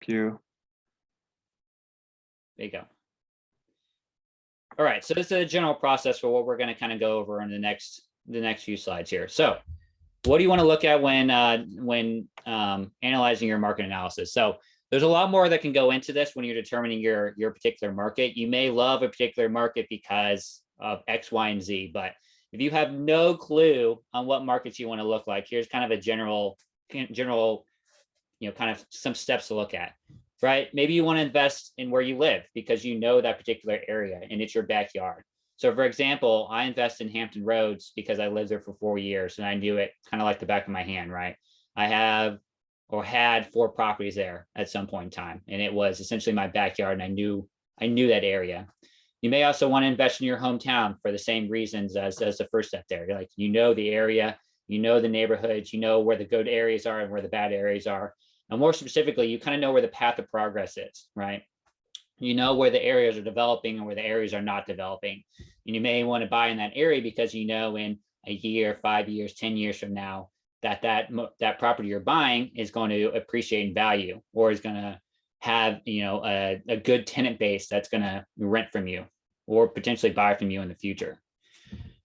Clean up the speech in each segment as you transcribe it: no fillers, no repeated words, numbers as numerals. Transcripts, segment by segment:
Q. There you go. All right, so this is a general process for what we're going to kind of go over in the next few slides here. So what do you want to look at when analyzing your market analysis? So there's a lot more that can go into this when you're determining your particular market. You may love a particular market because of X, Y, and Z, but if you have no clue on what markets you want to look like, here's kind of a general, kind of some steps to look at, right? Maybe you want to invest in where you live because you know that particular area and it's your backyard. So for example, I invest in Hampton Roads because I lived there for 4 years and I knew it kind of like the back of my hand, right? I have or had 4 properties there at some point in time, and it was essentially my backyard, and I knew that area. You may also want to invest in your hometown for the same reasons as the first step there. Like, you know the area, you know the neighborhoods, you know where the good areas are and where the bad areas are. And more specifically, you kind of know where the path of progress is, right? You know where the areas are developing and where the areas are not developing. And you may want to buy in that area because you know in a year, 5 years, 10 years from now, that property you're buying is going to appreciate in value, or is going to have, a good tenant base that's going to rent from you or potentially buy from you in the future.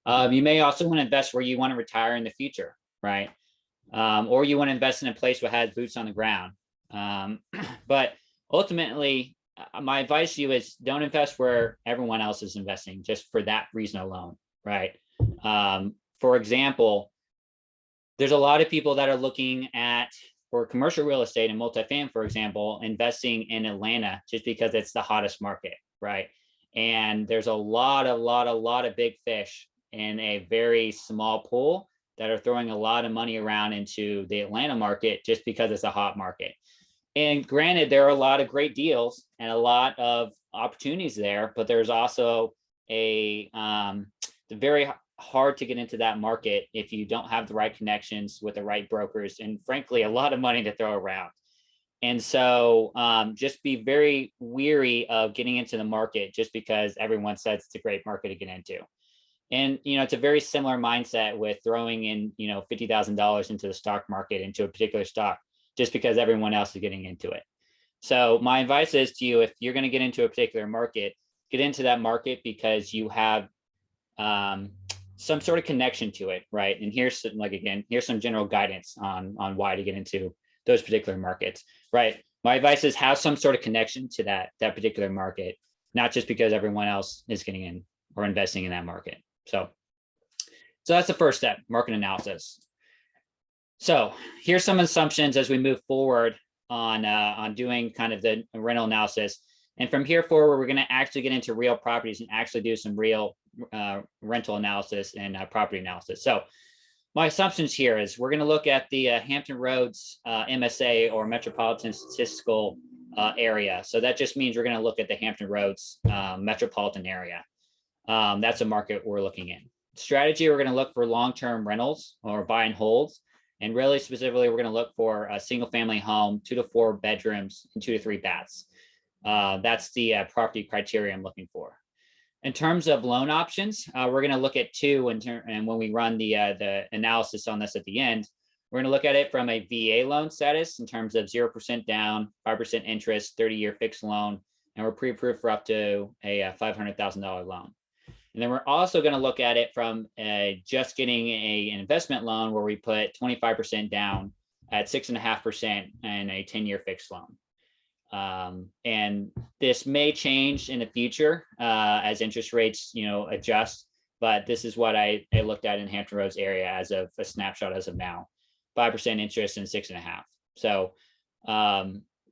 You may also want to invest where you want to retire in the future, right? Or you want to invest in a place that has boots on the ground. But ultimately, my advice to you is don't invest where everyone else is investing just for that reason alone, right? For example, there's a lot of people that are looking at, for commercial real estate and multifamily, for example, investing in Atlanta just because it's the hottest market, right? And there's a lot of big fish in a very small pool that are throwing a lot of money around into the Atlanta market just because it's a hot market. And granted, there are a lot of great deals and a lot of opportunities there, but there's also a very hard to get into that market if you don't have the right connections with the right brokers, and frankly, a lot of money to throw around. And so just be very weary of getting into the market just because everyone says it's a great market to get into. And, it's a very similar mindset with throwing in, $50,000 into the stock market, into a particular stock, just because everyone else is getting into it. So my advice is to you, if you're going to get into a particular market, get into that market because you have some sort of connection to it, right? And here's some general guidance on why to get into those particular markets, right? My advice is have some sort of connection to that particular market, not just because everyone else is getting in or investing in that market. So that's the first step, market analysis. So here's some assumptions as we move forward on doing kind of the rental analysis. And from here forward, we're going to actually get into real properties and actually do some real rental analysis and property analysis. So my assumptions here is we're going to look at the Hampton Roads MSA, or Metropolitan Statistical Area. So that just means we're going to look at the Hampton Roads metropolitan area. That's a market we're looking in. Strategy, we're going to look for long-term rentals or buy and holds. And really specifically, we're going to look for a single family home, 2 to 4 bedrooms and 2 to 3 baths. That's the property criteria I'm looking for. In terms of loan options, we're going to look at 2, and when we run the analysis on this at the end, we're going to look at it from a VA loan status in terms of 0% down, 5% interest, 30-year fixed loan, and we're pre-approved for up to a $500,000 loan. And then we're also going to look at it from just getting an investment loan where we put 25% down at 6.5% and a 10-year fixed loan. And this may change in the future as interest rates, adjust. But this is what I looked at in Hampton Roads area as of a snapshot as of now, 5% interest and 6.5. So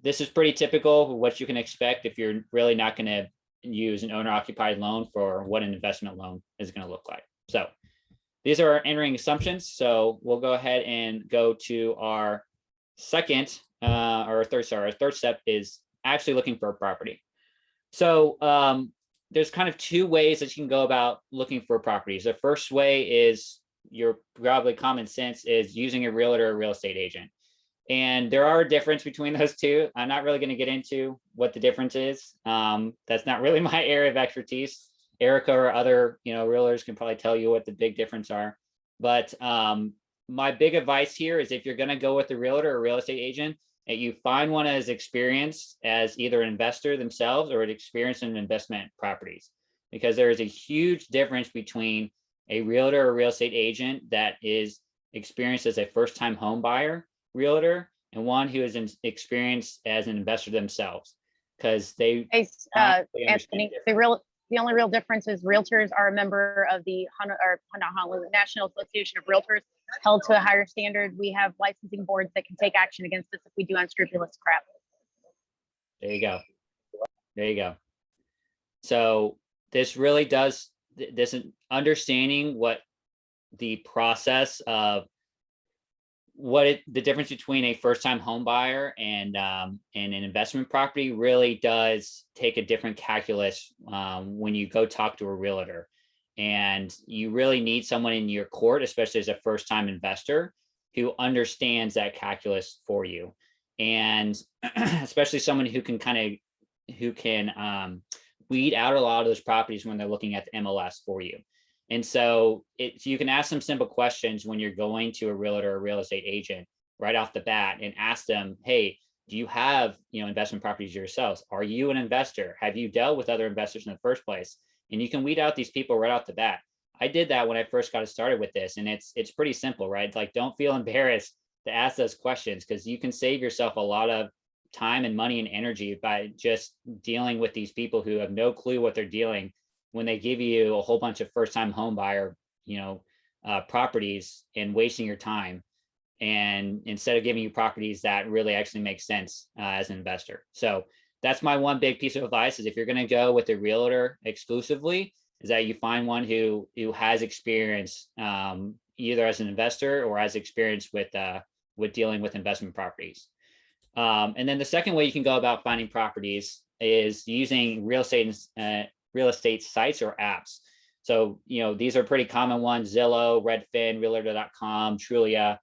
this is pretty typical of what you can expect if you're really not going to use an owner-occupied loan for what an investment loan is going to look like. So these are our entering assumptions. So we'll go ahead and go to our our third step is actually looking for a property. So there's kind of 2 ways that you can go about looking for properties. The first way is your probably common sense is using a realtor or real estate agent. And there are a difference between those 2. I'm not really going to get into what the difference is. That's not really my area of expertise. Erica or other, realtors can probably tell you what the big difference are. But my big advice here is if you're going to go with a realtor or real estate agent, that you find one as experienced as either an investor themselves or an experienced in investment properties, because there is a huge difference between a realtor or real estate agent that is experienced as a first-time home buyer realtor and one who is experienced as an investor themselves, because they Anthony, the only real difference is realtors are a member of the National Association of Realtors, held to a higher standard. We have licensing boards that can take action against us if we do unscrupulous crap. There you go. There you go. So this really does, this understanding what the process of the difference between a first-time home buyer and an investment property really does take a different calculus when you go talk to a realtor. And you really need someone in your court, especially as a first-time investor, who understands that calculus for you. And especially someone who can weed out a lot of those properties when they're looking at the MLS for you. And so you can ask some simple questions when you're going to a realtor or real estate agent right off the bat and ask them, hey, do you have investment properties yourselves? Are you an investor? Have you dealt with other investors in the first place? And you can weed out these people right off the bat. I did that when I first got started with this, and it's pretty simple, right? Like, don't feel embarrassed to ask those questions, because you can save yourself a lot of time and money and energy by just dealing with these people who have no clue what they're dealing when they give you a whole bunch of first-time home buyer, properties, and wasting your time, and instead of giving you properties that really actually make sense as an investor. So that's my one big piece of advice: is if you're going to go with a realtor exclusively, is that you find one who has experience either as an investor or has experience with dealing with investment properties. And then the second way you can go about finding properties is using real estate sites or apps. So, these are pretty common ones: Zillow, Redfin, Realtor.com, Trulia,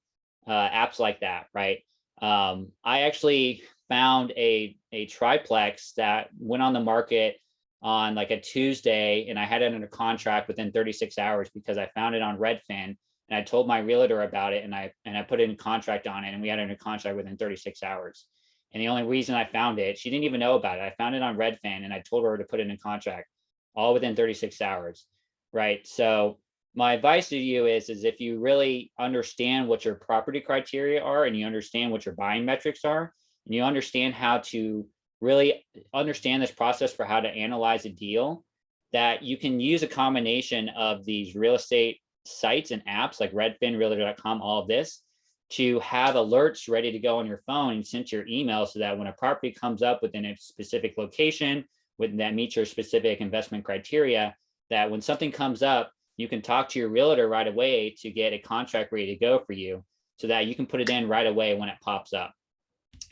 apps like that, right? I actually found a triplex that went on the market on like a Tuesday, and I had it under contract within 36 hours because I found it on Redfin, and I told my realtor about it, and I put in a contract on it, and we had it under contract within 36 hours. And the only reason I found it, she didn't even know about it. I found it on Redfin, and I told her to put it in contract all within 36 hours, right? So my advice to you is if you really understand what your property criteria are, and you understand what your buying metrics are, and you understand how to really understand this process for how to analyze a deal, that you can use a combination of these real estate sites and apps like Redfin, Realtor.com, all of this, to have alerts ready to go on your phone and sent to your email, so that when a property comes up within a specific location that meets your specific investment criteria, that when something comes up, you can talk to your realtor right away to get a contract ready to go for you, so that you can put it in right away when it pops up.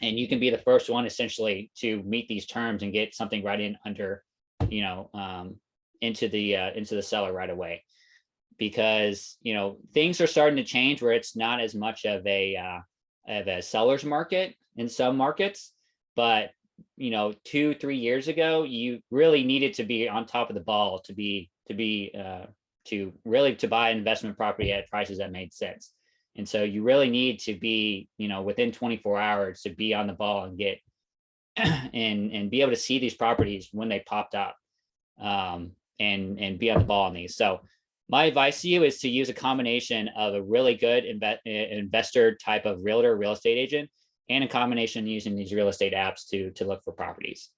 And you can be the first one essentially to meet these terms and get something right in under, into the seller right away. Because, things are starting to change where it's not as much of a seller's market in some markets, but 2-3 years ago, you really needed to be on top of the ball to buy an investment property at prices that made sense. And so you really need to be, within 24 hours to be on the ball and get and be able to see these properties when they popped up, and be on the ball on these. So my advice to you is to use a combination of a really good investor type of realtor, real estate agent, and a combination using these real estate apps to look for properties.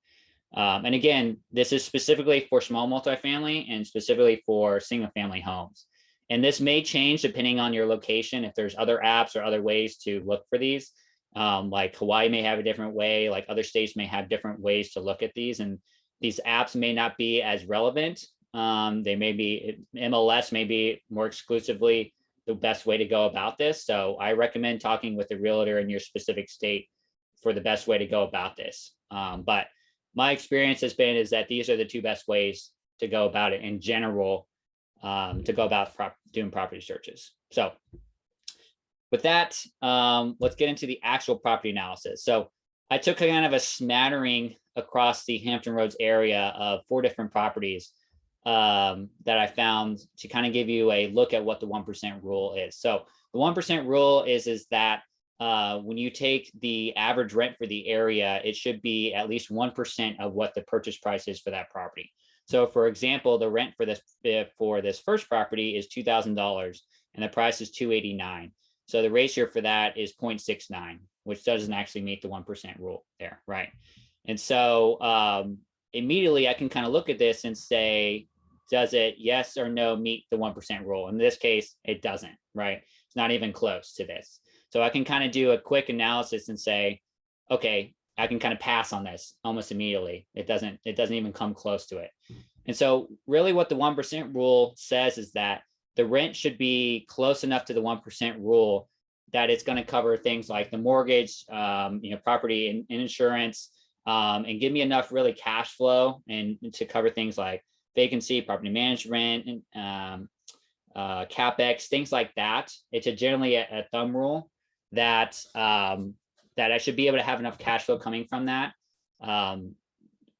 And again, this is specifically for small multifamily and specifically for single family homes. And this may change depending on your location. If there's other apps or other ways to look for these, like Hawaii may have a different way, like other states may have different ways to look at these, and these apps may not be as relevant. They may be, MLS may be more exclusively the best way to go about this. So I recommend talking with a realtor in your specific state for the best way to go about this. But my experience has been is that these are the two best ways to go about it in general, to go about doing property searches. So with that, let's get into the actual property analysis. So I took kind of a smattering across the Hampton Roads area of 4 different properties that I found to kind of give you a look at what the 1% rule is. So the 1% rule is that when you take the average rent for the area, it should be at least 1% of what the purchase price is for that property. So for example, the rent for this first property is $2,000 and the price is $289. So the ratio for that is 0.69, which doesn't actually meet the 1% rule there, right? And so immediately I can kind of look at this and say, does it yes or no meet the 1% rule? In this case, it doesn't, right? It's not even close to this. So I can kind of do a quick analysis and say, okay, I can kind of pass on this almost immediately. It doesn't even come close to it. And so really what the 1% rule says is that the rent should be close enough to the 1% rule that it's going to cover things like the mortgage, property and insurance, and give me enough really cash flow and to cover things like vacancy, property management, and CapEx, things like that. It's generally a thumb rule that that I should be able to have enough cash flow coming from that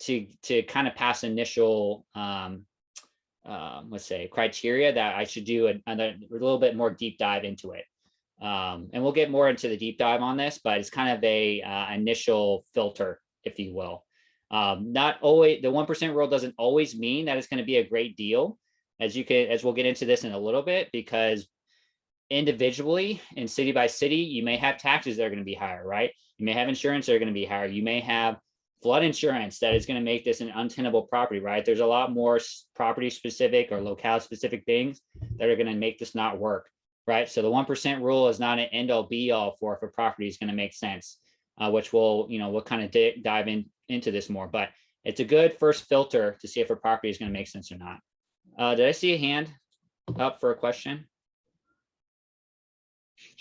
to kind of pass initial let's say criteria that I should do a little bit more deep dive into it. And we'll get more into the deep dive on this, but it's kind of a initial filter, if you will. Not always, the 1% rule doesn't always mean that it's going to be a great deal, as we'll get into this in a little bit, because individually and city by city, you may have taxes that are going to be higher, right? You may have insurance that are going to be higher. You may have flood insurance that is going to make this an untenable property, right? There's a lot more property specific or locale specific things that are going to make this not work, right? So the 1% rule is not an end all be all for if a property is going to make sense, which we'll kind of dive into this more, but it's a good first filter to see if a property is going to make sense or not. Did I see a hand up for a question?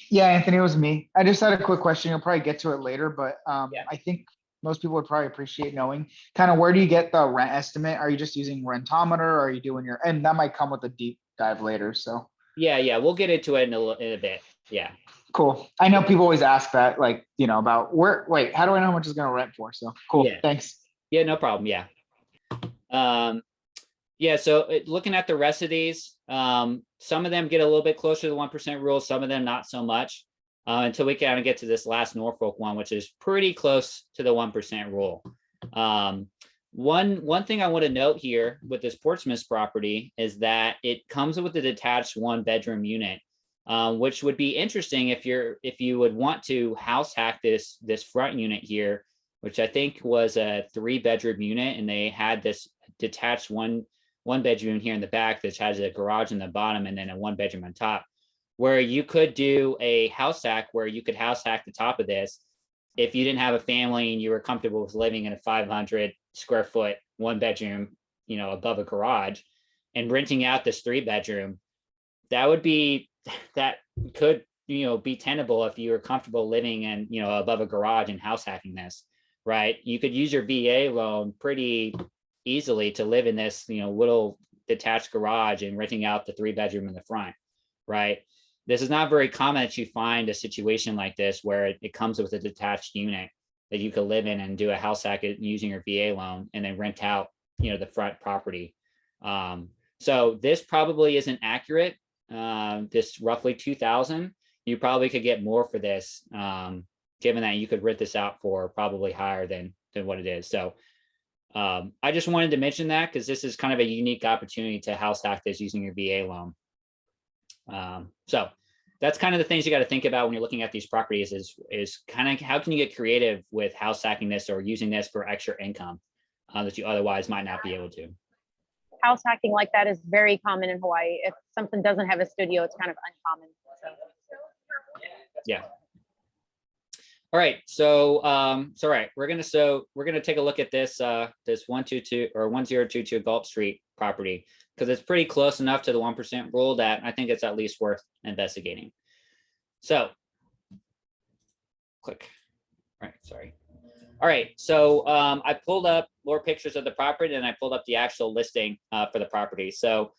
Yeah, Anthony, it was me. I just had a quick question. You'll probably get to it later, but Yeah. I think most people would probably appreciate knowing kind of where do you get the rent estimate? Are you just using Rentometer? Or are you doing and that might come with a deep dive later. So Yeah, we'll get into it in a bit. Yeah. Cool. I know people always ask that, like, about wait, how do I know how much it's going to rent for? So cool. Yeah. Thanks. Yeah, no problem. Yeah. Yeah, so looking at the rest of these, some of them get a little bit closer to the 1% rule, some of them not so much, until we kind of get to this last Norfolk one, which is pretty close to the 1% rule. One thing I want to note here with this Portsmouth property is that it comes with a detached 1-bedroom unit, which would be interesting if you would want to house hack this front unit here, which I think was a 3-bedroom unit, and they had this detached one bedroom here in the back that has a garage in the bottom and then a 1-bedroom on top, where you could do a house hack where you could house hack the top of this if you didn't have a family and you were comfortable with living in a 500 square foot 1-bedroom, above a garage, and renting out this 3-bedroom. That could be tenable if you were comfortable living in above a garage and house hacking this, right? You could use your VA loan pretty easily to live in this little detached garage and renting out the 3-bedroom in the front, right? This is not very common that you find a situation like this where it comes with a detached unit that you could live in and do a house hack using your VA loan and then rent out the front property. So this probably isn't accurate. This roughly 2,000, you probably could get more for this, given that you could rent this out for probably higher than what it is. So I just wanted to mention that because this is kind of a unique opportunity to house hack this using your VA loan. So that's kind of the things you got to think about when you're looking at these properties is kind of how can you get creative with house hacking this or using this for extra income that you otherwise might not be able to. House hacking like that is very common in Hawaii. If something doesn't have a studio, it's kind of uncommon. So. Yeah. All right, so all right, we're gonna take a look at this 122 or 1022 Gulf Street property because it's pretty close enough to the 1% rule that I think it's at least worth investigating. So, click. All right, sorry. All right, so I pulled up more pictures of the property and I pulled up the actual listing for the property. So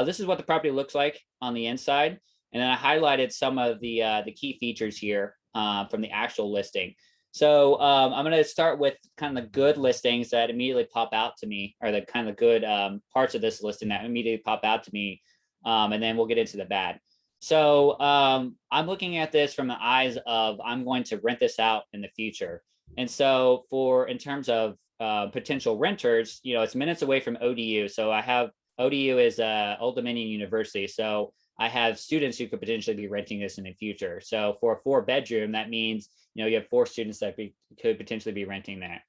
this is what the property looks like on the inside, and then I highlighted some of the key features here from the actual listing. So I'm going to start with kind of the good listings that immediately pop out to me, or the kind of good parts of this listing that immediately pop out to me, and then we'll get into the bad. So I'm looking at this from the eyes of I'm going to rent this out in the future. And so in terms of potential renters, it's minutes away from ODU. So I have ODU is Old Dominion University. So I have students who could potentially be renting this in the future. So for a 4-bedroom, that means, you have 4 students that could potentially be renting that.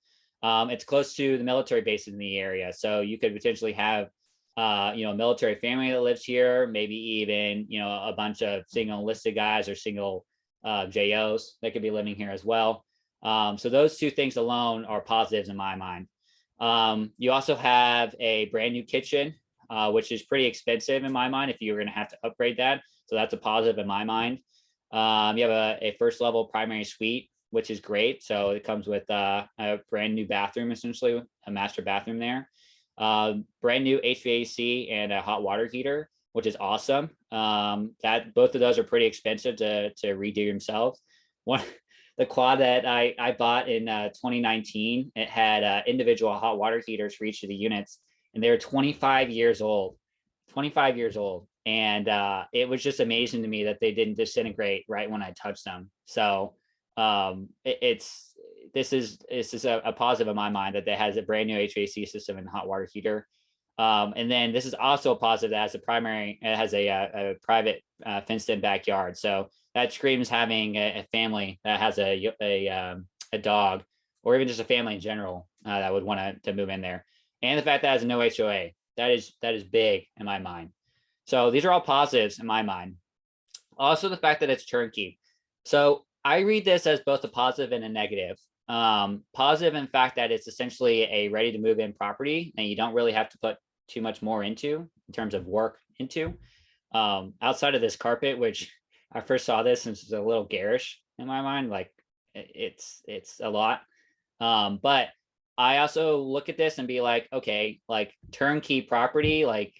It's close to the military base in the area. So you could potentially have a military family that lives here, maybe even, a bunch of single enlisted guys or single JOs that could be living here as well. So those 2 things alone are positives in my mind. You also have a brand new kitchen, which is pretty expensive in my mind if you're going to have to upgrade that. So that's a positive in my mind. You have a first level primary suite, which is great. So it comes with a brand new bathroom, essentially a master bathroom there. Brand new HVAC and a hot water heater, which is awesome. That both of those are pretty expensive to redo themselves. The quad that I bought in 2019, it had individual hot water heaters for each of the units, and they were 25 years old. 25 years old. And it was just amazing to me that they didn't disintegrate right when I touched them. So this is a positive in my mind that it has a brand new HVAC system and hot water heater. And then this is also a positive that it has a private fenced in backyard. So that screams having a family that has a dog, or even just a family in general that would want to move in there. And the fact that it has no HOA, that is big in my mind. So these are all positives in my mind. Also, the fact that it's turnkey. So I read this as both a positive and a negative. Positive in fact that it's essentially a ready to move in property, and you don't really have to put too much more into in terms of work into. Outside of this carpet, which I first saw this and it's a little garish in my mind, like it's a lot. But I also look at this and be like, okay, like turnkey property, like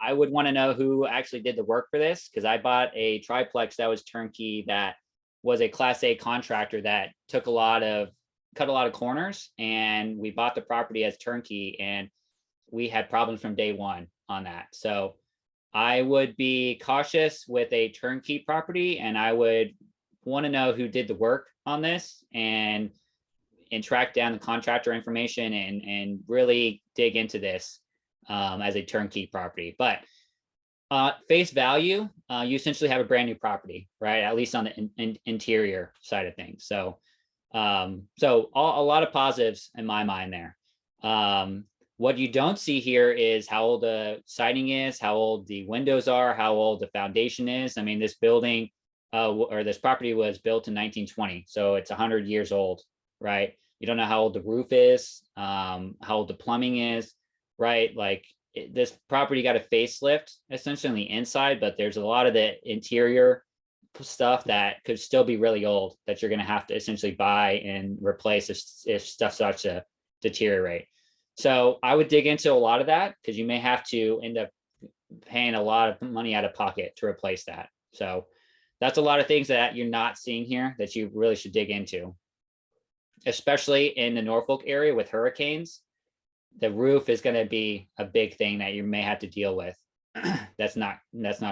I would want to know who actually did the work for this, because I bought a triplex that was turnkey that was a Class A contractor that cut a lot of corners, and we bought the property as turnkey, and we had problems from day one on that. So I would be cautious with a turnkey property, and I would want to know who did the work on this and track down the contractor information and really dig into this as a turnkey property. But face value, you essentially have a brand new property, right? At least on the interior side of things. So a lot of positives in my mind there. What you don't see here is how old the siding is, how old the windows are, how old the foundation is. I mean, this building or this property was built in 1920, so it's 100 years old, right? You don't know how old the roof is, how old the plumbing is, right? Like this property got a facelift essentially on the inside, but there's a lot of the interior stuff that could still be really old that you're going to have to essentially buy and replace if stuff starts to deteriorate. So I would dig into a lot of that, because you may have to end up paying a lot of money out of pocket to replace that. So that's a lot of things that you're not seeing here that you really should dig into, especially in the Norfolk area with hurricanes. The roof is going to be a big thing that you may have to deal with. That's not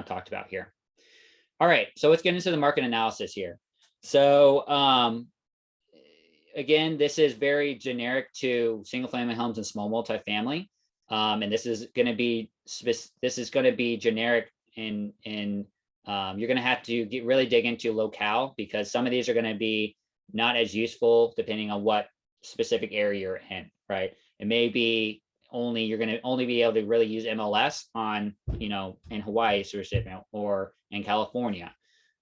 talked about here. All right, so let's get into the market analysis here. So again, this is very generic to single family homes and small multifamily. And this is going to be generic in you're going to have to really dig into locale, because some of these are going to be not as useful depending on what specific area you're in, right? It may be you're going to only be able to really use MLS on, in Hawaii, or in California.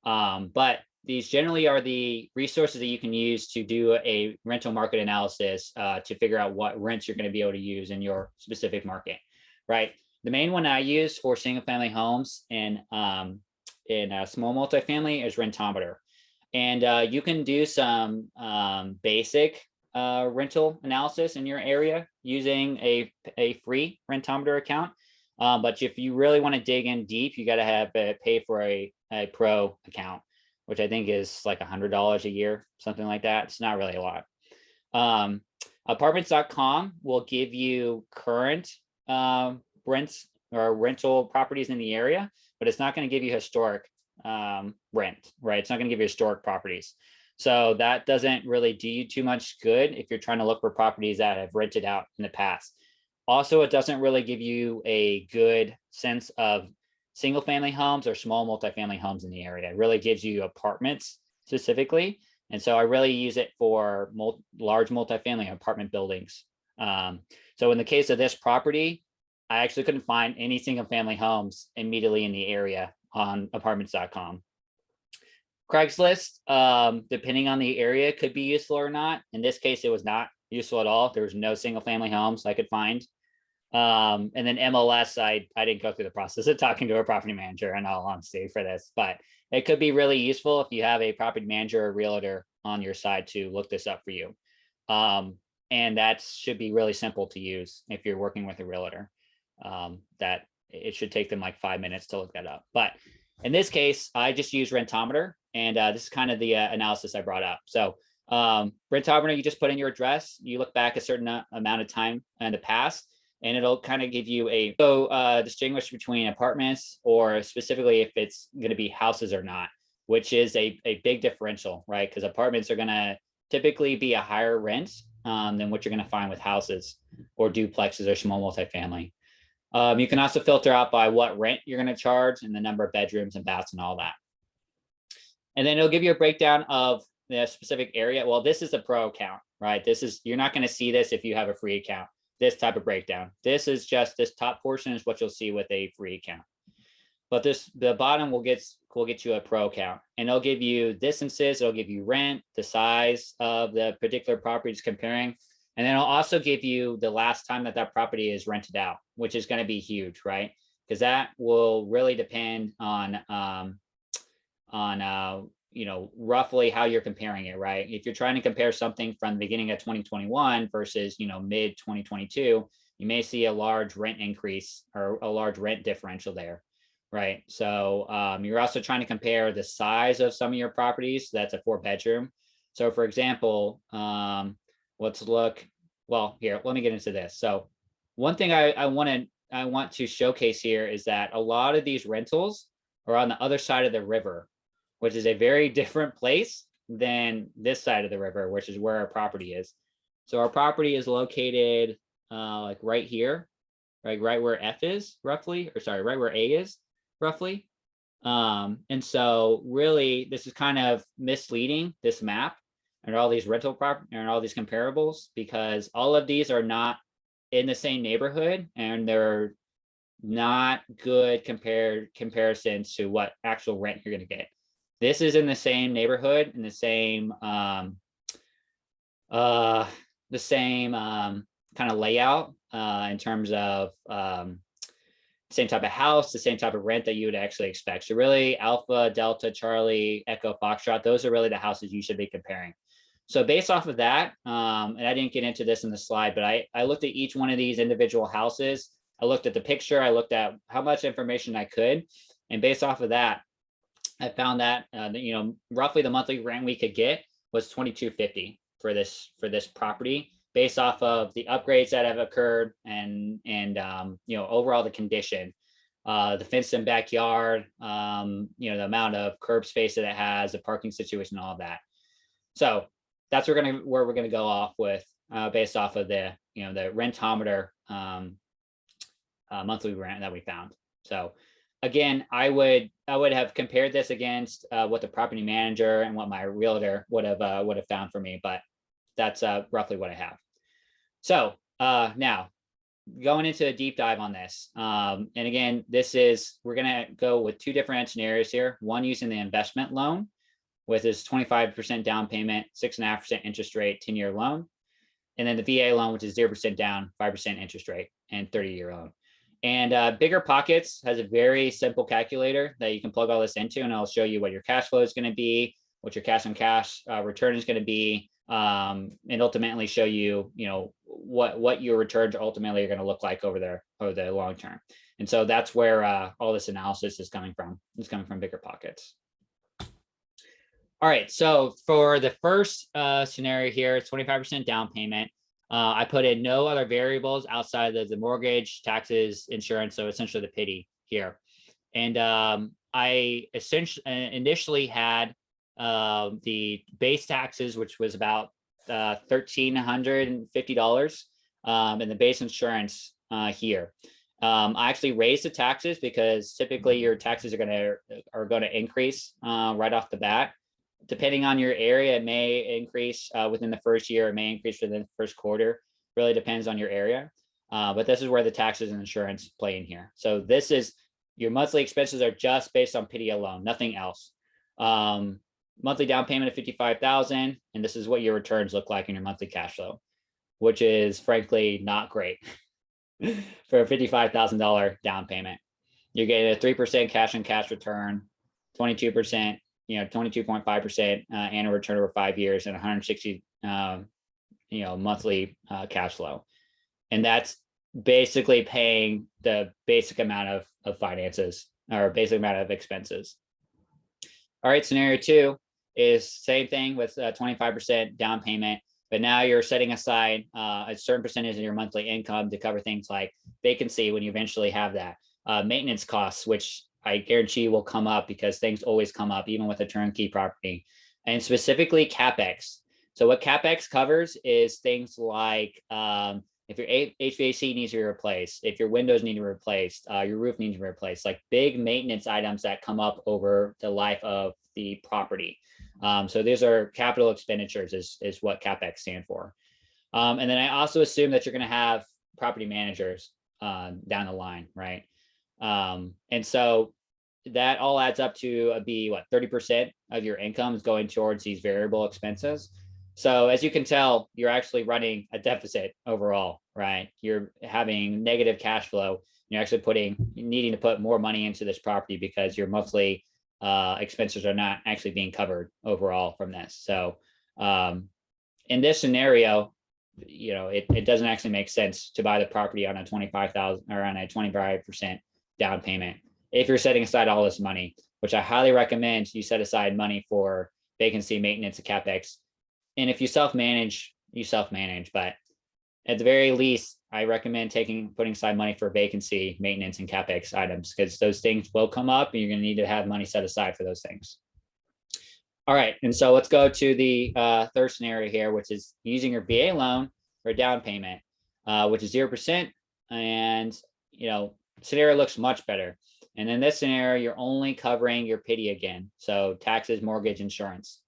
But these generally are the resources that you can use to do a rental market analysis to figure out what rents you're going to be able to use in your specific market, right? The main one I use for single family homes and in a small multifamily is Rentometer. And you can do some basic rental analysis in your area using a free Rentometer account. But if you really want to dig in deep, you got to pay for a pro account, which I think is like $100 a year, something like that. It's not really a Apartments.com will give you current rents or rental properties in the area, but it's not going to give you historic rent, right? It's not going to give you historic properties. So that doesn't really do you too much good if you're trying to look for properties that have rented out in the past. Also, it doesn't really give you a good sense of single family homes or small multifamily homes in the area. It really gives you apartments specifically. And so I really use it for large multifamily apartment buildings. So in the case of this property, I actually couldn't find any single family homes immediately in the area on apartments.com. Craigslist, depending on the area, could be useful or not. In this case, it was not useful at all. There was no single family homes I could find. And then MLS, I didn't go through the process of talking to a property manager in all honesty for this, but it could be really useful if you have a property manager or realtor on your side to look this up for you. And that should be really simple to use if you're working with a realtor. That it should take them like 5 minutes to look that up. But in this case, I just use Rentometer, and this is kind of the analysis I brought up. So Rentometer, you just put in your address, you look back a certain amount of time in the past, and it'll kind of give you a distinguish between apartments, or specifically if it's going to be houses or not, which is a big differential, right? Because apartments are going to typically be a higher rent than what you're going to find with houses or duplexes or small multifamily. You can also filter out by what rent you're going to charge and the number of bedrooms and baths and all that. And then it'll give you a breakdown of the specific area. Well, this is the pro account, right? You're not going to see this if you have a free account, this type of breakdown. This is just, this top portion is what you'll see with a free account. But the bottom will get you a pro account, and it'll give you distances, it'll give you rent, the size of the particular property it's comparing. And then it'll also give you the last time that property is rented out, which is going to be huge, right? Because that will really depend on roughly how you're comparing it, right? If you're trying to compare something from the beginning of 2021 versus, mid 2022, you may see a large rent increase or a large rent differential there, right? So you're also trying to compare the size of some of your properties. That's a 4-bedroom. So for example, let's look, well, here, let me get into this. So one thing I want to showcase here is that a lot of these rentals are on the other side of the river, which is a very different place than this side of the river, which is where our property is. So our property is located like right here, right where F is roughly, or sorry, right where A is roughly. And so really this is kind of misleading, this map and all these rental property and all these comparables, because all of these are not in the same neighborhood and they're not good comparisons to what actual rent you're going to get. This is in the same neighborhood, in the same kind of layout in terms of same type of house, the same type of rent that you would actually expect. So really Alpha, Delta, Charlie, Echo, Foxtrot, those are really the houses you should be comparing. So based off of that, and I didn't get into this in the slide, but I looked at each one of these individual houses. I looked at the picture, I looked at how much information I could. And based off of that, I found that, roughly the monthly rent we could get was $2,250 for this property, based off of the upgrades that have occurred and overall the condition, the fenced in backyard, the amount of curb space that it has, the parking situation, all of that. So that's where we're gonna go off with based off of the the Rentometer monthly rent that we found. So again, I would have compared this against what the property manager and what my realtor would have found for me, but that's roughly what I have. So now going into a deep dive on this, and again, we're gonna go with 2 different scenarios here. One using the investment loan with this 25% down payment, 6.5% interest rate, 10-year loan, and then the VA loan, which is 0% down, 5% interest rate, and 30-year loan. And Bigger Pockets has a very simple calculator that you can plug all this into, and I'll show you what your cash flow is going to be, what your cash on cash return is going to be, and ultimately show you, what your returns ultimately are going to look like over the long term. And so that's where all this analysis is coming from. It's coming from Bigger Pockets. All right, so for the first scenario here, it's 25% down payment. I put in no other variables outside of the mortgage, taxes, insurance, so essentially the PITI here. And I essentially initially had the base taxes, which was about $1,350, and the base insurance here. I actually raised the taxes because typically your taxes are going to increase right off the bat. Depending on your area, it may increase within the first year, it may increase within the first quarter. Really depends on your area. But this is where the taxes and insurance play in here. So this is your monthly expenses are just based on PITI alone, nothing else. Monthly down payment of $55,000, and this is what your returns look like in your monthly cash flow, which is frankly not great for a $55,000 down payment. You're getting a 3% cash on cash return, 22%, 22.5% annual return over 5 years, and 160 monthly cash flow, and that's basically paying the basic amount of finances or basic amount of expenses. All right, scenario 2 is same thing with 25% down payment, but now you're setting aside a certain percentage of your monthly income to cover things like vacancy when you eventually have that, maintenance costs, which I guarantee will come up because things always come up, even with a turnkey property, and specifically CapEx. So what CapEx covers is things like if your HVAC needs to be replaced, if your windows need to be replaced, your roof needs to be replaced, like big maintenance items that come up over the life of the property. So these are capital expenditures is what CapEx stand for. And then I also assume that you're going to have property managers down the line, right? And so that all adds up to be what, 30% of your income is going towards these variable expenses. So as you can tell, you're actually running a deficit overall, right? You're having negative cash flow. You're actually needing to put more money into this property because your monthly expenses are not actually being covered overall from this. So in this scenario, it doesn't actually make sense to buy the property on a 25,000 or on a 25% down payment if you're setting aside all this money, which I highly recommend you set aside money for vacancy, maintenance, and CapEx. And if you self-manage, but at the very least, I recommend putting aside money for vacancy, maintenance, and CapEx items, because those things will come up and you're going to need to have money set aside for those things. All right, and so let's go to the third scenario here, which is using your VA loan for a down payment, which is 0%. And, scenario looks much better. And in this scenario, you're only covering your PITI again. So taxes, mortgage, insurance.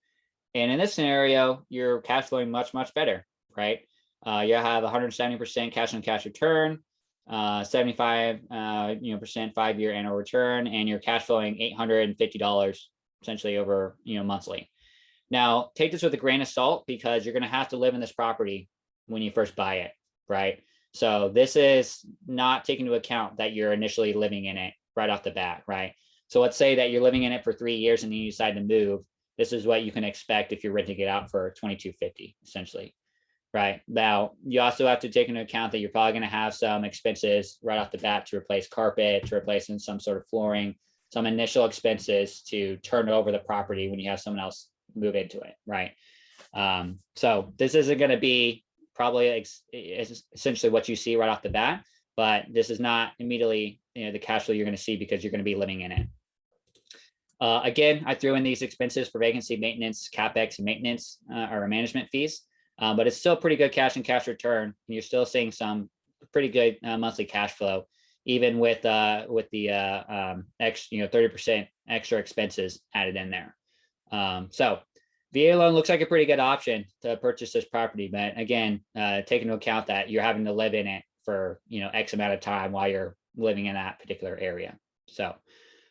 And in this scenario, you're cash flowing much, much better, right? You have 170% cash on cash return, 75% 5-year annual return, and you're cash flowing $850 essentially over monthly. Now, take this with a grain of salt because you're going to have to live in this property when you first buy it, right? So this is not taking into account that you're initially living in it right off the bat, right? So let's say that you're living in it for 3 years and then you decide to move. This is what you can expect if you're renting it out for $2,250, essentially, right? Now, you also have to take into account that you're probably going to have some expenses right off the bat to replace carpet, to replace some sort of flooring, some initial expenses to turn over the property when you have someone else move into it, right? So this isn't going to be probably essentially what you see right off the bat, but this is not immediately the cash flow you're going to see because you're going to be living in it. Again, I threw in these expenses for vacancy, maintenance, CapEx, and maintenance or management fees, but it's still pretty good cash and cash return. And you're still seeing some pretty good monthly cash flow, even with the 30% extra expenses added in there. So VA loan looks like a pretty good option to purchase this property, but again, take into account that you're having to live in it for X amount of time while you're living in that particular area. So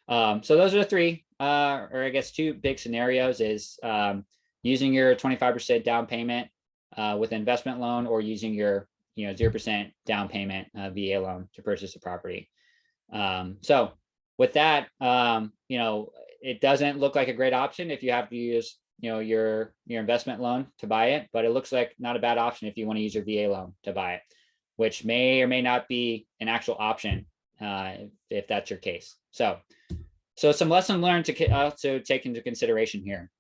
those are the three, or I guess two big scenarios: is using your 25% down payment with an investment loan, or using your 0% down payment VA loan to purchase a property. So with that, it doesn't look like a great option if you have to use your investment loan to buy it, but it looks like not a bad option if you want to use your VA loan to buy it, which may or may not be an actual option if that's your case. So some lessons learned to take into consideration here.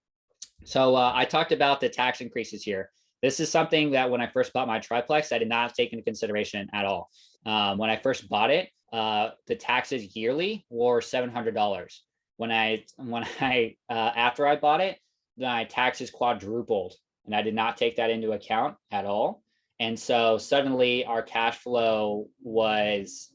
So I talked about the tax increases here. This is something that when I first bought my triplex, I did not take into consideration at all. When I first bought it, the taxes yearly were $700. After I bought it, my taxes quadrupled, and I did not take that into account at all. And so suddenly our cash flow was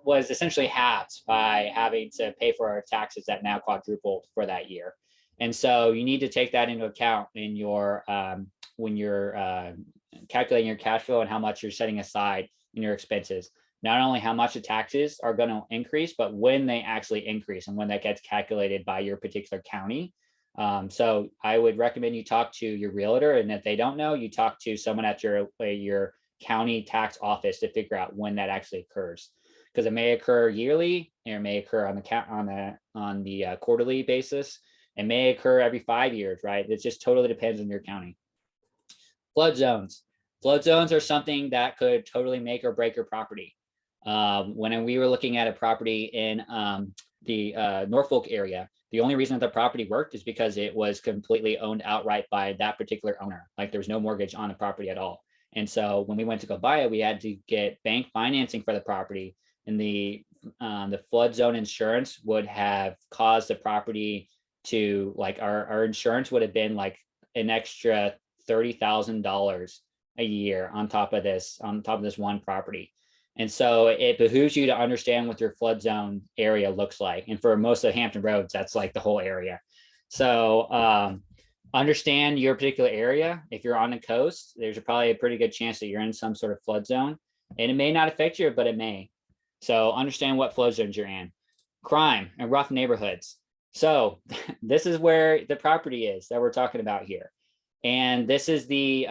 was essentially halved by having to pay for our taxes that now quadrupled for that year. And so you need to take that into account in your when you're calculating your cash flow and how much you're setting aside in your expenses. Not only how much the taxes are going to increase, but when they actually increase and when that gets calculated by your particular county. So I would recommend you talk to your realtor, and if they don't know, you talk to someone at your county tax office to figure out when that actually occurs, because it may occur yearly, or it may occur on the quarterly basis. It may occur every 5 years, right? It just totally depends on your county. Flood zones. Flood zones are something that could totally make or break your property. When we were looking at a property in the Norfolk area, the only reason that the property worked is because it was completely owned outright by that particular owner. Like there was no mortgage on the property at all. And so when we went to go buy it, we had to get bank financing for the property, and the flood zone insurance would have caused the property to, like, our insurance would have been like an extra $30,000 a year on top of this one property. And so it behooves you to understand what your flood zone area looks like. And for most of the Hampton Roads, that's like the whole area. So understand your particular area. If you're on the coast, there's probably a pretty good chance that you're in some sort of flood zone, and it may not affect you, but it may. So understand what flood zones you're in. Crime and rough neighborhoods. So this is where the property is that we're talking about here. And this is the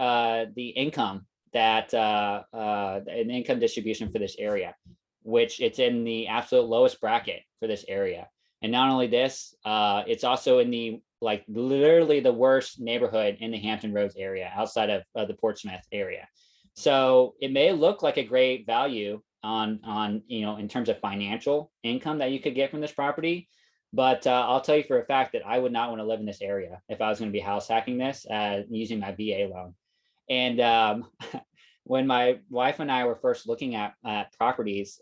income that an income distribution for this area, which it's in the absolute lowest bracket for this area. And not only this, it's also in the, like, literally the worst neighborhood in the Hampton Roads area outside of the Portsmouth area. So it may look like a great value on in terms of financial income that you could get from this property. But I'll tell you for a fact that I would not want to live in this area if I was going to be house hacking this using my VA loan. And when my wife and I were first looking at properties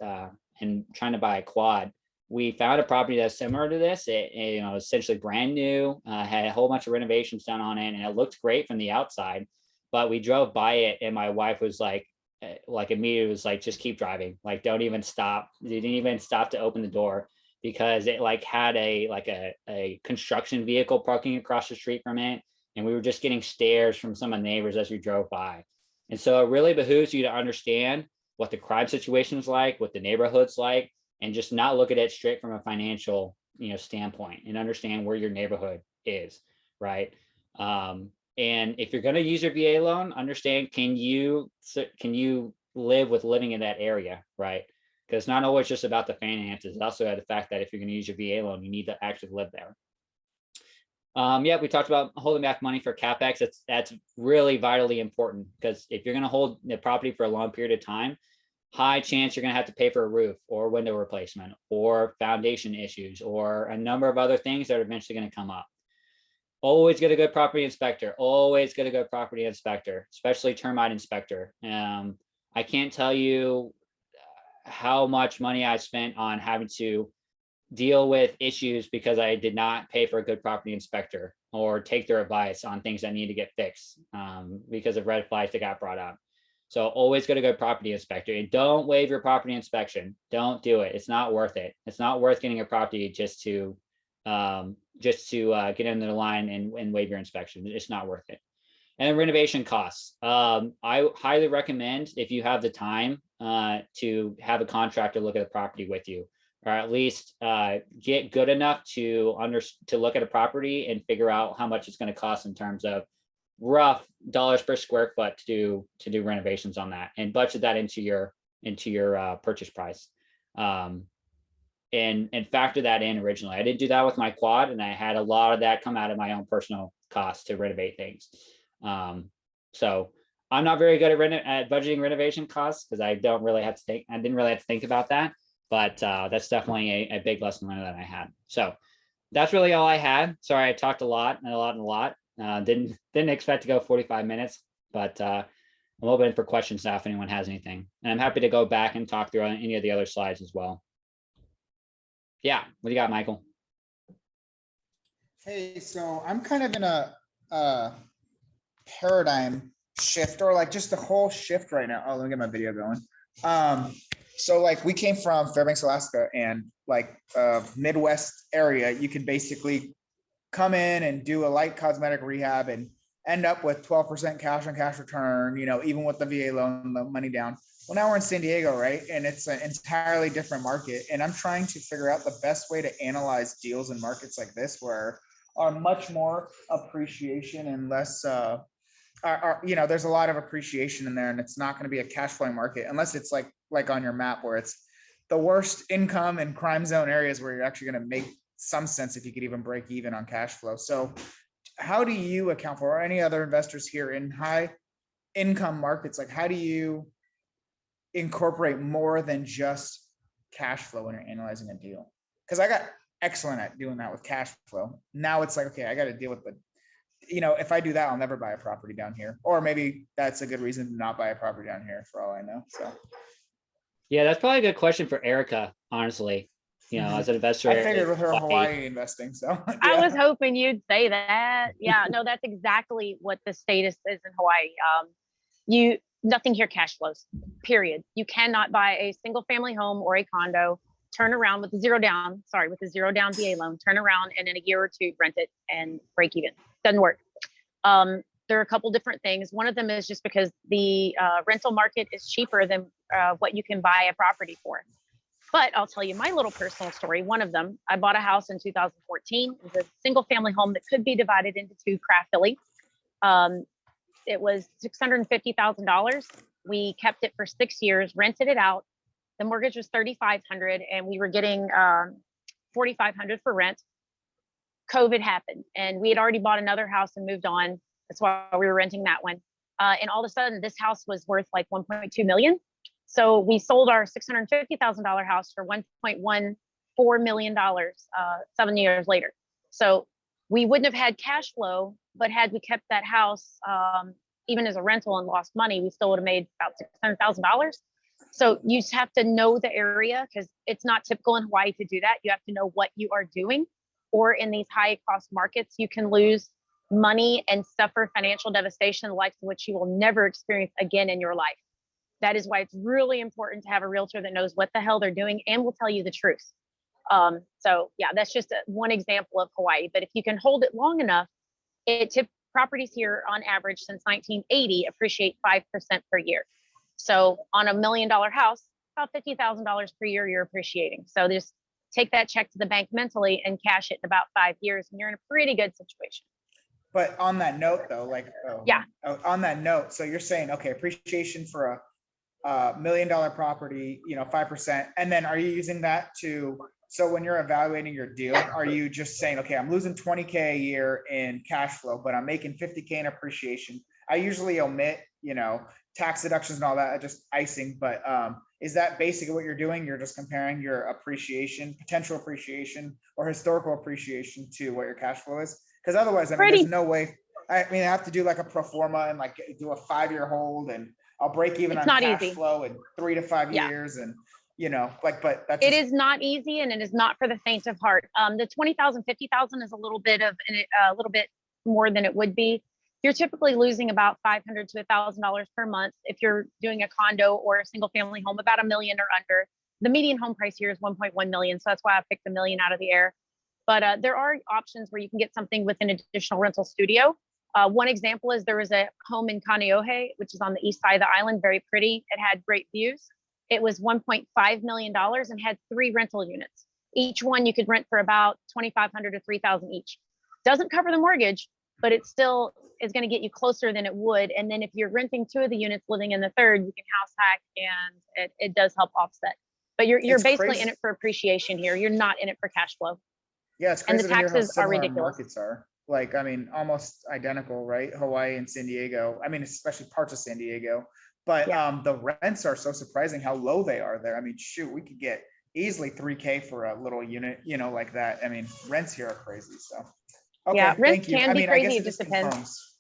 and trying to buy a quad, we found a property that's similar to this. It essentially brand new, had a whole bunch of renovations done on it, and it looked great from the outside. But we drove by it, and my wife was like immediately was like, just keep driving, like don't even stop. They didn't even stop to open the door, because it like had a construction vehicle parking across the street from it, and we were just getting stares from some of the neighbors as we drove by. And so it really behooves you to understand what the crime situation is like, what the neighborhood's like, and just not look at it straight from a financial standpoint, and understand where your neighborhood is, right? And if you're going to use your VA loan, understand, can you live with living in that area, right? Because it's not always just about the finances. It's also the fact that if you're going to use your VA loan, you need to actually live there. Yeah, we talked about holding back money for CapEx. That's really vitally important, because if you're going to hold the property for a long period of time, high chance you're going to have to pay for a roof or window replacement or foundation issues or a number of other things that are eventually going to come up. Always get a good property inspector. Always get a good property inspector, especially termite inspector. I can't tell you how much money I spent on having to deal with issues because I did not pay for a good property inspector or take their advice on things that need to get fixed because of red flags that got brought up. So always get a good property inspector, and don't waive your property inspection. Don't do it. It's not worth it. It's not worth getting a property just to get into the line and waive your inspection. It's not worth it. And renovation costs. I highly recommend, if you have the time, to have a contractor look at the property with you, or at least get good enough to look at a property and figure out how much it's going to cost in terms of rough dollars per square foot to do renovations on that, and budget that into your purchase price. And factor that in originally. I didn't do that with my quad, and I had a lot of that come out of my own personal costs to renovate things. So I'm not very good at budgeting renovation costs, because I didn't really have to think about that. But that's definitely a big lesson learned that I had. So that's really all I had. Sorry, I talked a lot. Didn't expect to go 45 minutes, but I'm open for questions now if anyone has anything. And I'm happy to go back and talk through any of the other slides as well. Yeah, what do you got, Michael? Hey, so I'm kind of in a paradigm shift, or like just the whole shift right now. Oh, let me get my video going. So like we came from Fairbanks, Alaska, and like Midwest area, you can basically come in and do a light cosmetic rehab and end up with 12% cash on cash return, you know, even with the VA loan, the money down. Well, now we're in San Diego, right? And it's an entirely different market. And I'm trying to figure out the best way to analyze deals in markets like this, where are much more appreciation and less, you know, there's a lot of appreciation in there, and it's not going to be a cash flowing market unless it's like on your map where it's the worst income and crime zone areas where you're actually going to make some sense if you could even break even on cash flow. So how do you account for, or any other investors here in high income markets, like how do you incorporate more than just cash flow when you're analyzing a deal? Because I got excellent at doing that with cash flow. Now it's like, okay, I got to deal with the, you know, if I do that, I'll never buy a property down here. Or maybe that's a good reason to not buy a property down here for all I know. So yeah, that's probably a good question for Erica, honestly. You know, as an investor. I figured with her Hawaii investing. So yeah. I was hoping you'd say that. Yeah, no, that's exactly what the status is in Hawaii. Nothing here cash flows, period. You cannot buy a single family home or a condo, turn around with a zero down VA loan, turn around and in a year or two rent it and break even. Doesn't work. There are a couple different things. One of them is just because the rental market is cheaper than what you can buy a property for. But I'll tell you my little personal story. One of them, I bought a house in 2014. It was a single family home that could be divided into two, craft Philly. It was $650,000. We kept it for 6 years, rented it out. The mortgage was $3,500 and we were getting $4,500 for rent. COVID happened and we had already bought another house and moved on. That's why we were renting that one. And all of a sudden this house was worth like 1.2 million. So we sold our $650,000 house for $1.14 million 7 years later. So we wouldn't have had cash flow, but had we kept that house, even as a rental and lost money, we still would have made about $600,000. So you just have to know the area, because it's not typical in Hawaii to do that. You have to know what you are doing, or in these high cost markets, you can lose money and suffer financial devastation, the likes of which you will never experience again in your life. That is why it's really important to have a realtor that knows what the hell they're doing and will tell you the truth. So yeah, that's just one example of Hawaii. But if you can hold it long enough, properties here on average since 1980 appreciate 5% per year. So on $1 million house, about $50,000 per year you're appreciating. So just take that check to the bank mentally and cash it in about 5 years, and you're in a pretty good situation. But on that note, though, on that note, so you're saying, okay, appreciation for a $1 million property, 5%, and then are you using that to? So when you're evaluating your deal, are you just saying, okay, I'm losing 20K a year in cash flow, but I'm making 50K in appreciation? I usually omit, tax deductions and all that, just icing. But is that basically what you're doing? You're just comparing your appreciation, potential appreciation, or historical appreciation to what your cash flow is? Because otherwise, there's no way. I have to do like a pro forma and like do a 5-year hold, and I'll break even on cash flow in 3 to 5 years, and but that's it is not easy, and it is not for the faint of heart. The 20,000, 50,000 is a little bit more than it would be. You're typically losing about $500 to $1,000 per month if you're doing a condo or a single family home, about $1 million or under. The median home price here is 1.1 million, so that's why I picked $1 million out of the air. But there are options where you can get something with an additional rental studio. One example is there was a home in Kaneohe, which is on the east side of the island, very pretty. It had great views. It was $1.5 million and had 3 rental units. Each one you could rent for about $2,500 to $3,000 each. Doesn't cover the mortgage, but it still is going to get you closer than it would. And then if you're renting 2 of the units, living in the 3rd, you can house hack, and it does help offset. But you're basically crazy in it for appreciation here. You're not in it for cash flow. Yeah, it's crazy. And the taxes are ridiculous. Markets are almost identical, right? Hawaii and San Diego. Especially parts of San Diego. But the rents are so surprising how low they are there. Shoot, we could get easily $3K for a little unit, like that. Rents here are crazy. So, Yeah, Okay, rents thank you. can I be mean, I guess crazy, it it just just depends. confirms.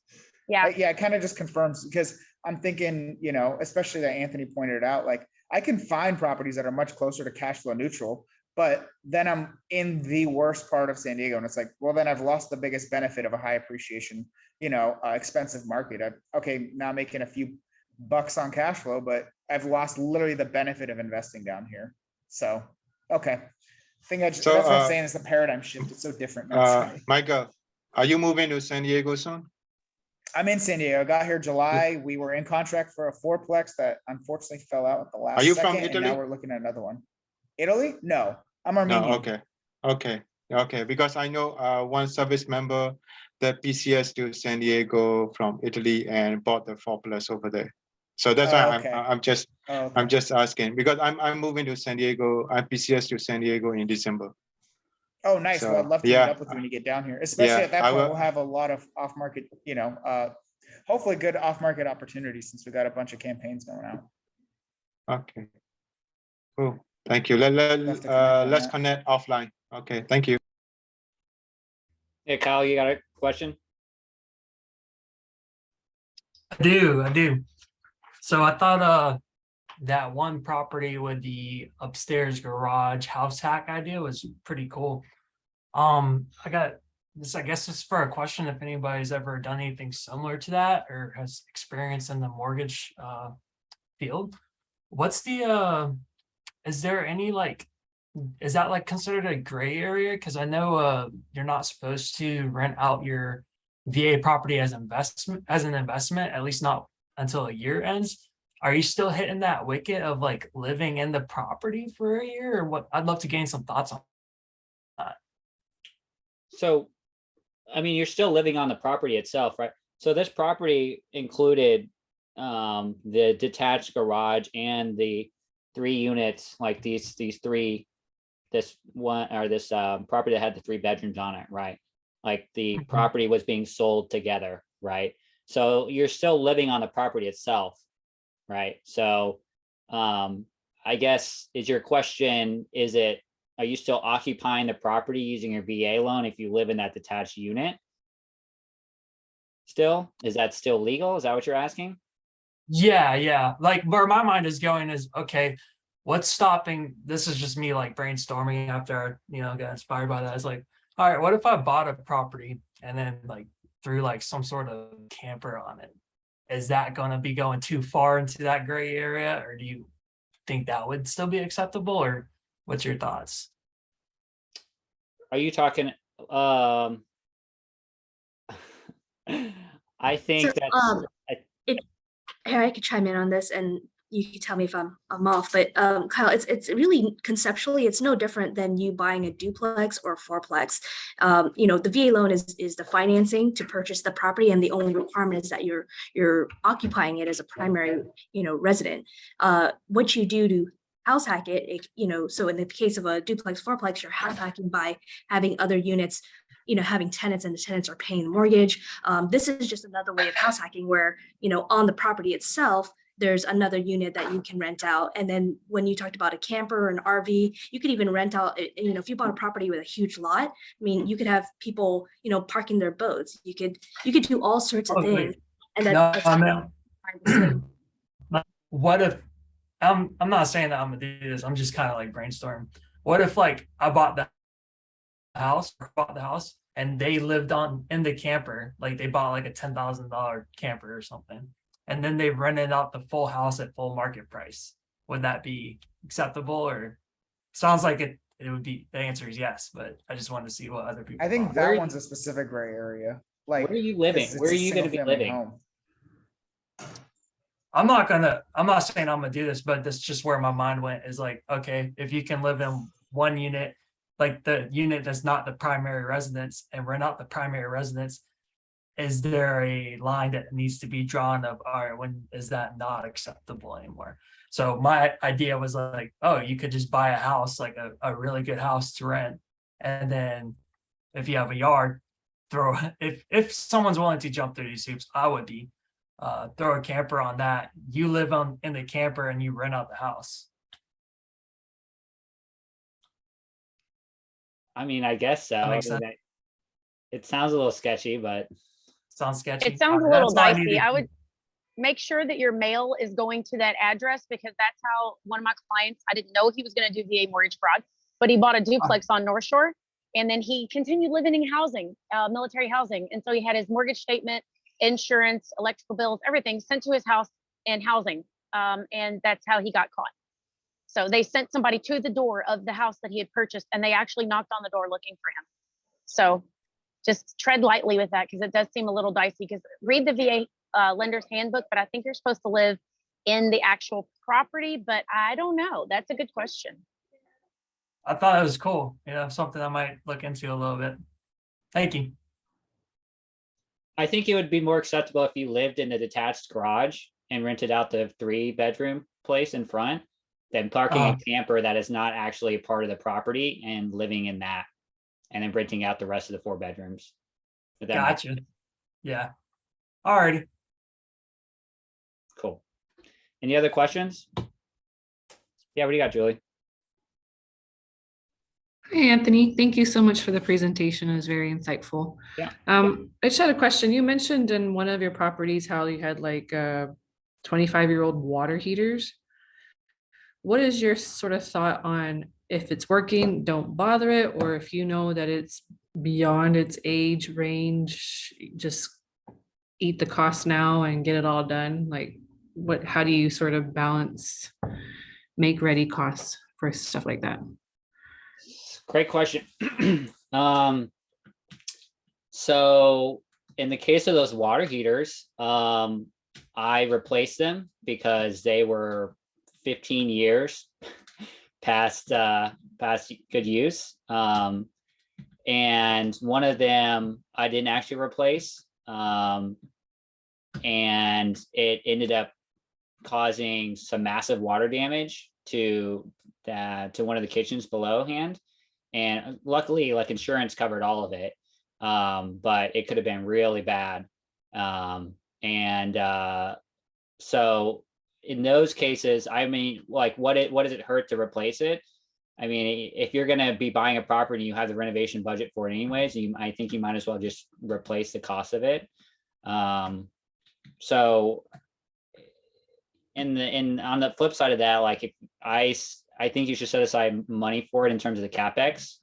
Yeah, Yeah, it kind of just confirms because I'm thinking, especially that Anthony pointed it out, like I can find properties that are much closer to cash flow neutral, but then I'm in the worst part of San Diego. And it's like, well, then I've lost the biggest benefit of a high appreciation, expensive market. Okay, now making a few bucks on cash flow, but I've lost literally the benefit of investing down here. So, okay. That's what I'm saying is the paradigm shift. It's so different. now. Michael, are you moving to San Diego soon? I'm in San Diego. I got here July. We were in contract for a fourplex that unfortunately fell out at the last Are you from second, and now Italy? we're looking at another one. Italy? No, I'm No, Armenian. okay. Because I know one service member that PCS to San Diego from Italy and bought the 4+ over there. So that's why Okay. I'm just Okay. asking because I'm moving to San Diego. I'm PCS to San Diego in December. Oh, nice. Well, I'd So, love to meet yeah. up with you when you get down here, especially Yeah, at that I point, will. we'll have a lot of off-market, hopefully good off-market opportunities since we got a bunch of campaigns going out. Okay. Cool. Thank you. Love to connect on Let's that. connect offline. Okay. Thank you. Hey, Kyle, you got a question? I do. So I thought that one property with the upstairs garage house hack idea was pretty cool. I got this, I guess this is for a question if anybody's ever done anything similar to that or has experience in the mortgage field. What's the is there any is that like considered a gray area? Because I know you're not supposed to rent out your VA property as an investment, at least not until a year ends. Are you still hitting that wicket of like living in the property for a year or what? I'd love to gain some thoughts on that. So, I mean, you're still living on the property itself, right? So this property included the detached garage and the 3 units, like these three, this one or this property that had the 3 bedrooms on it, right? Like the Mhm. property was being sold together, right? So you're still living on the property itself, right? So I guess is your question, are you still occupying the property using your VA loan if you live in that detached unit? Still, is that still legal? Is that what you're asking? Yeah. Like where my mind is going is okay, what's stopping? This is just me like brainstorming after I got inspired by that. It's like, all right, what if I bought a property and then like threw like some sort of camper on it? Is that gonna be going too far into that gray area, or do you think that would still be acceptable, or what's your thoughts? Are you talking, I So, think that's, if here I could chime in on this, and you can tell me if I'm off. But Kyle, it's really conceptually, it's no different than you buying a duplex or a fourplex. The VA loan is the financing to purchase the property, and the only requirement is that you're occupying it as a primary resident. What you do to house hack so in the case of a duplex fourplex, you're house hacking by having other units having tenants and the tenants are paying the mortgage. This is just another way of house hacking where, on the property itself, there's another unit that you can rent out. And then when you talked about a camper or an RV, you could even rent out, if you bought a property with a huge lot, I mean, you could have people, parking their boats. You could do all sorts of things. And No, that's no. What if I'm not saying that I'm gonna do this, I'm just kind of like brainstorming. What if like I bought the house and they lived in the camper, like they bought like a $10,000 camper or something, and then they rented out the full house at full market price? Would that be acceptable? Or sounds like it would be, the answer is yes, but I just wanted to see what other people I think thought. that one's a specific gray area. Like, where are you living? 'cause Where are it's a you gonna be single-family living? home. I'm not saying I'm gonna do this, but that's just where my mind went, is like, okay, if you can live in one unit, like the unit that's not the primary residence, and rent out the primary residence, is there a line that needs to be drawn of, all right, when is that not acceptable anymore? So my idea was like, oh, you could just buy a house, like a really good house to rent. And then if you have a yard, if someone's willing to jump through these hoops, I would be, throw a camper on that. You live in the camper and you rent out the house. I mean, I guess so. That makes I mean, sense. It sounds a little sketchy, but Sounds sketchy. It sounds a Okay, little that's all dicey. needed. I would make sure that your mail is going to that address, because that's how one of my clients, I didn't know he was going to do VA mortgage fraud, but he bought a duplex on North Shore, and then he continued living in housing, military housing. And so he had his mortgage statement, insurance, electrical bills, everything sent to his house and housing. And that's how he got caught. So they sent somebody to the door of the house that he had purchased, and they actually knocked on the door looking for him. So just tread lightly with that, because it does seem a little dicey. Because read the VA lender's handbook, but I think you're supposed to live in the actual property, but I don't know. That's a good question. I thought it was cool. Something I might look into a little bit. Thank you. I think it would be more acceptable if you lived in a detached garage and rented out the 3-bedroom place in front than parking a camper that is not actually a part of the property and living in that, and then renting out the rest of the 4 bedrooms. If that makes Gotcha. Yeah. Alrighty. Cool. Any other questions? Yeah, what do you got, Julie? Hi, Anthony. Thank you so much for the presentation. It was very insightful. Yeah. I just had a question. You mentioned in one of your properties how you had like 25-year-old water heaters. What is your sort of thought on if it's working, don't bother it, or if you know that it's beyond its age range, just eat the cost now and get it all done? Like how do you sort of balance make ready costs for stuff like that? Great question. So in the case of those water heaters, I replaced them because they were 15 years past good use. And one of them I didn't actually replace. And it ended up causing some massive water damage to one of the kitchens below hand. And luckily, like, insurance covered all of it. But it could have been really bad. So in those cases, I mean, like, what does it hurt to replace it? I mean, if you're going to be buying a property, you have the renovation budget for it anyways, I think you might as well just replace the cost of it. So on the flip side of that, like, if I think you should set aside money for it in terms of the CapEx,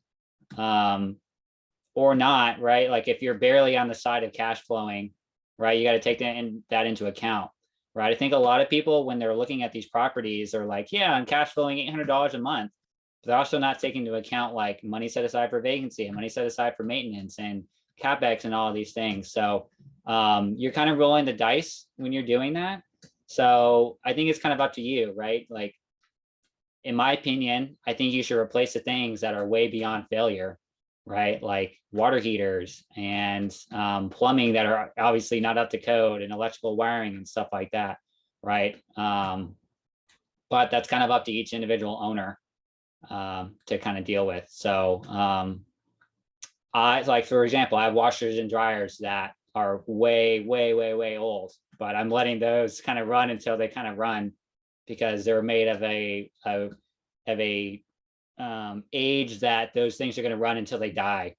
or not, right? Like, if you're barely on the side of cash flowing, right, you got to take that into account, right? I think a lot of people, when they're looking at these properties, are like, yeah, I'm cash flowing $800 a month. But they're also not taking into account like money set aside for vacancy and money set aside for maintenance and CapEx and all of these things. So you're kind of rolling the dice when you're doing that. So I think it's kind of up to you, right? Like, in my opinion, I think you should replace the things that are way beyond failure, right? Like water heaters and plumbing that are obviously not up to code, and electrical wiring and stuff like that, right? But that's kind of up to each individual owner to kind of deal with. So like, for example, I have washers and dryers that are way old, but I'm letting those kind of run until they kind of run, because they're made of a age that those things are going to run until they die,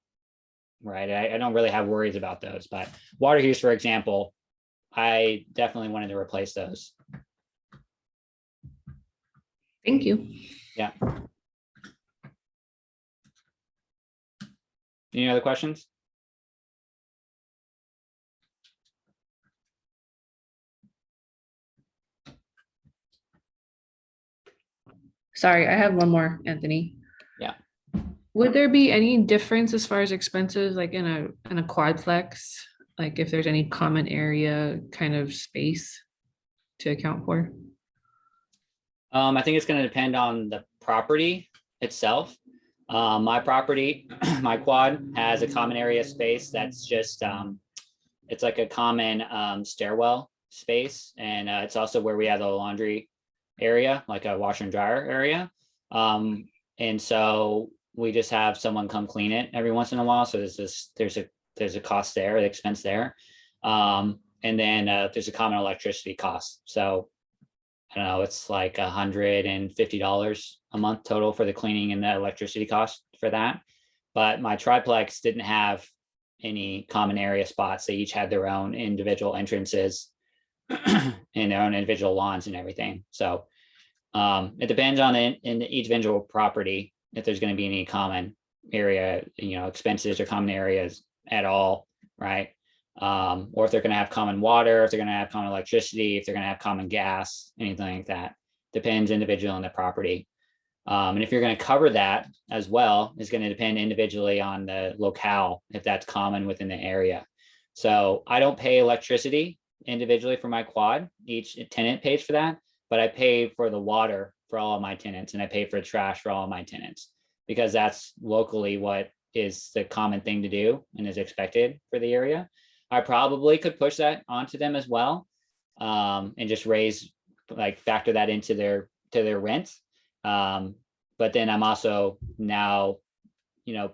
right? I don't really have worries about those. But water heaters, for example, I definitely wanted to replace those. Thank you. Yeah. Any other questions? Sorry, I have one more, Anthony. Yeah. Would there be any difference as far as expenses, like in a quadplex, like if there's any common area kind of space to account for? I think it's going to depend on the property itself. My property, my quad, has a common area space that's just it's like a common stairwell space, and it's also where we have the laundry area, like a washer and dryer area. And so we just have someone come clean it every once in a while. So there's a cost there, the expense there. And then there's a common electricity cost. So I don't know, it's like $150 a month total for the cleaning and the electricity cost for that. But my triplex didn't have any common area spots. They each had their own individual entrances and their own individual lawns and everything. So it depends on in each individual property if there's going to be any common area, expenses or common areas at all, right? Or if they're going to have common water, if they're going to have common electricity, if they're going to have common gas, anything like that. Depends individually on the property. And if you're going to cover that as well, it's going to depend individually on the locale, if that's common within the area. So I don't pay electricity individually for my quad. Each tenant pays for that, but I pay for the water for all of my tenants, and I pay for trash for all of my tenants, because that's locally what is the common thing to do and is expected for the area. I probably could push that onto them as well, and just factor that into their rent. But then I'm also now,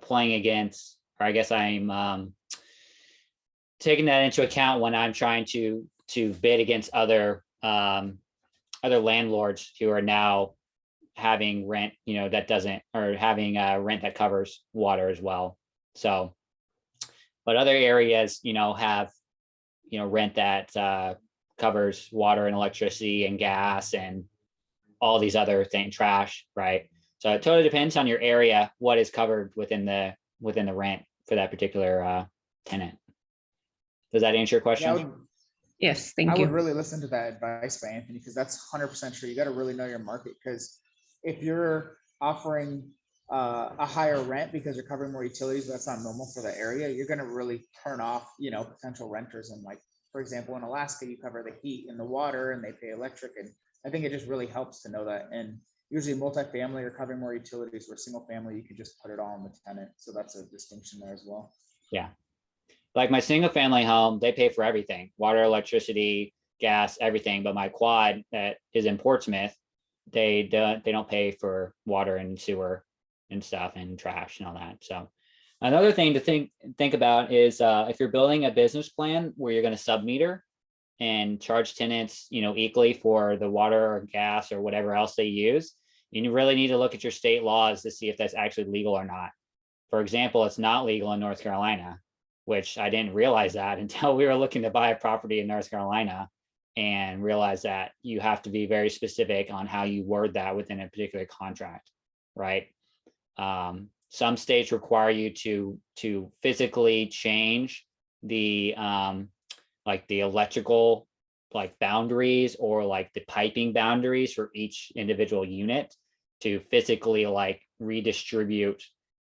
playing against, or I guess I'm taking that into account when I'm trying to bid against other landlords who are now having rent, that doesn't, or having rent that covers water as well. So, but other areas, have, rent that covers water and electricity and gas and all these other things, trash, right? So it totally depends on your area, what is covered within the rent for that particular tenant. Does that answer your question? Yes, I thank would you. really listen to that advice by Anthony, because that's 100% true. You got to really know your market, because if you're offering a higher rent because you're covering more utilities, that's not normal for the area, you're going to really turn off, potential renters. And like, for example, in Alaska, you cover the heat and the water and they pay electric. And I think it just really helps to know that. And usually multifamily, you're covering more utilities, where single family, you could just put it all on the tenant. So that's a distinction there as well. Yeah. Like my single family home, they pay for everything, water, electricity, gas, everything. But my quad that is in Portsmouth, they don't pay for water and sewer and stuff and trash and all that. So another thing to think about is if you're building a business plan where you're going to sub-meter and charge tenants, equally for the water or gas or whatever else they use, you really need to look at your state laws to see if that's actually legal or not. For example, it's not legal in North Carolina, which I didn't realize that until we were looking to buy a property in North Carolina, and realize that you have to be very specific on how you word that within a particular contract, right? Some states require you to physically change the like the electrical boundaries, or like the piping boundaries for each individual unit, to physically redistribute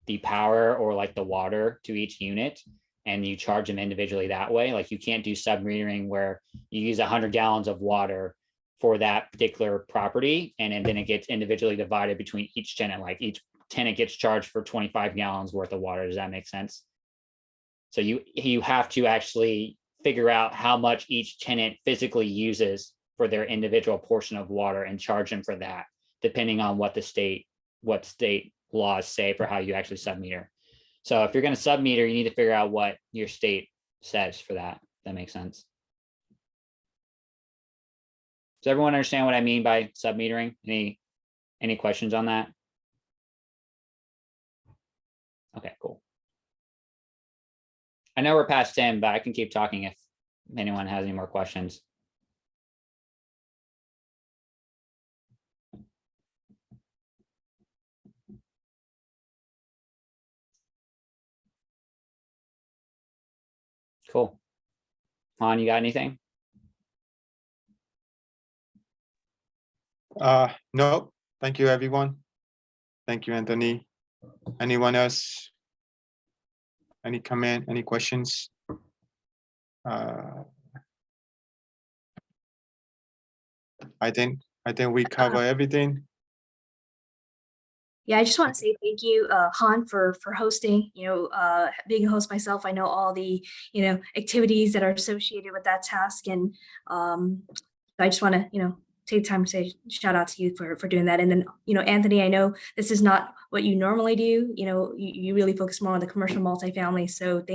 the power or the water to each unit, and you charge them individually that way. Like you can't do sub-metering where you use 100 gallons of water for that particular property, and then it gets individually divided between each tenant. Like each tenant gets charged for 25 gallons worth of water. Does that make sense? So you have to actually figure out how much each tenant physically uses for their individual portion of water and charge them for that, depending on what state laws say for how you actually sub-meter. So if you're going to sub-meter, you need to figure out what your state says for that. That makes sense. Does everyone understand what I mean by sub-metering? Any questions on that? Okay, cool. I know we're past 10, but I can keep talking if anyone has any more questions. Cool. Han, you got anything? No, thank you, everyone. Thank you, Anthony. Anyone else? Any comment, any questions? I think we cover everything. Yeah, I just want to say thank you, Han, for hosting. Being a host myself, I know all the activities that are associated with that task, and I just want to take time to say shout out to you for doing that. And then Anthony, I know this is not what you normally do. You really focus more on the commercial multifamily, so thank